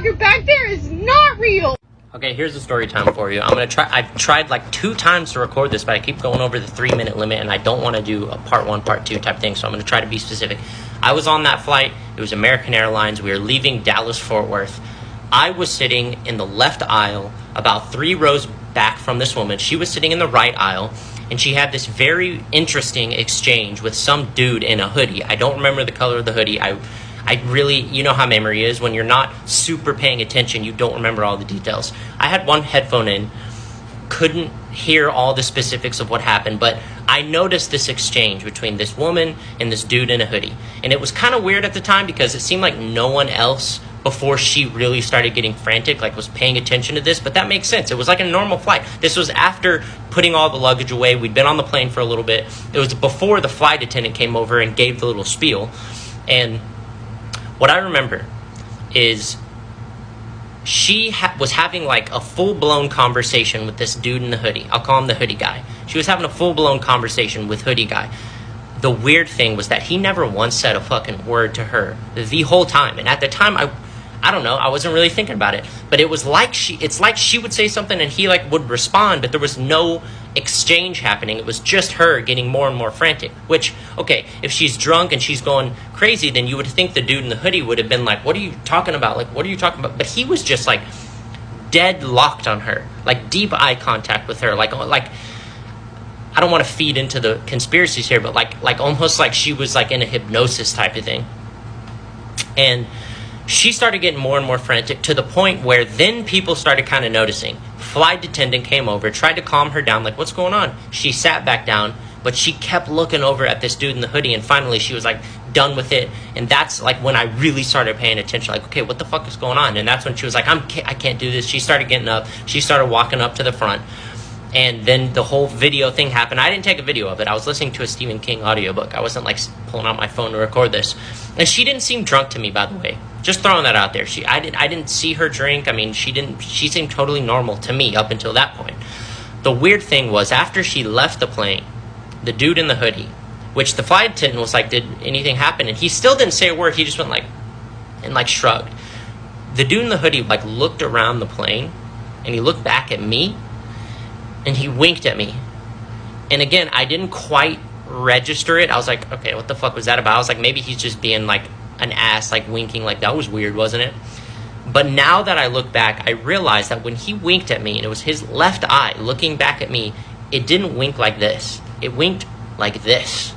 motherfucker back there is not real. Okay, here's the story time for you. I've tried like 2 times to record this, but I keep going over the 3-minute limit, and I don't want to do a part 1, part 2 type thing, so I'm going to try to be specific. I was on that flight. It was American Airlines. We were leaving Dallas-Fort Worth. I was sitting in the left aisle, about 3 rows back from this woman. She was sitting in the right aisle, and she had this very interesting exchange with some dude in a hoodie. I don't remember the color of the hoodie. I really, you know how memory is. When you're not super paying attention, you don't remember all the details. I had one headphone in, couldn't hear all the specifics of what happened, but I noticed this exchange between this woman and this dude in a hoodie. And it was kind of weird at the time because it seemed like no one else before she really started getting frantic, like was paying attention to this, but that makes sense. It was like a normal flight. This was after putting all the luggage away. We'd been on the plane for a little bit. It was before the flight attendant came over and gave the little spiel. And what I remember is she was having like a full-blown conversation with this dude in the hoodie. I'll call him the hoodie guy. She was having a full-blown conversation with hoodie guy. The weird thing was that he never once said a fucking word to her the whole time. And at the time, I don't know, I wasn't really thinking about it. But it's like she would say something and he like would respond, but there was no exchange happening. It was just her getting more and more frantic. Which, okay, if she's drunk and she's going crazy, then you would think the dude in the hoodie would have been like, what are you talking about? Like, what are you talking about? But he was just like dead locked on her, like deep eye contact with her, like I don't want to feed into the conspiracies here, but like almost like she was like in a hypnosis type of thing. And she started getting more and more frantic to the point where then people started kind of noticing. Flight attendant came over, tried to calm her down, like, what's going on? She sat back down, but she kept looking over at this dude in the hoodie, and finally she was like done with it. And that's like when I really started paying attention, like, okay, what the fuck is going on? And that's when she was like, I can't do this. She started getting up. She started walking up to the front. And then the whole video thing happened. I didn't take a video of it. I was listening to a Stephen King audiobook. I wasn't like pulling out my phone to record this. And she didn't seem drunk to me, by the way. Just throwing that out there. I didn't see her drink. I mean, she seemed totally normal to me up until that point. The weird thing was after she left the plane, the dude in the hoodie, which the flight attendant was like, did anything happen? And he still didn't say a word. He just went like, and like shrugged. The dude in the hoodie like looked around the plane and he looked back at me. And he winked at me. And again, I didn't quite register it. I was like, okay, what the fuck was that about? I was like, maybe he's just being like an ass, like winking. Like, that was weird, wasn't it? But now that I look back, I realized that when he winked at me, and it was his left eye looking back at me, it didn't wink like this. It winked like this.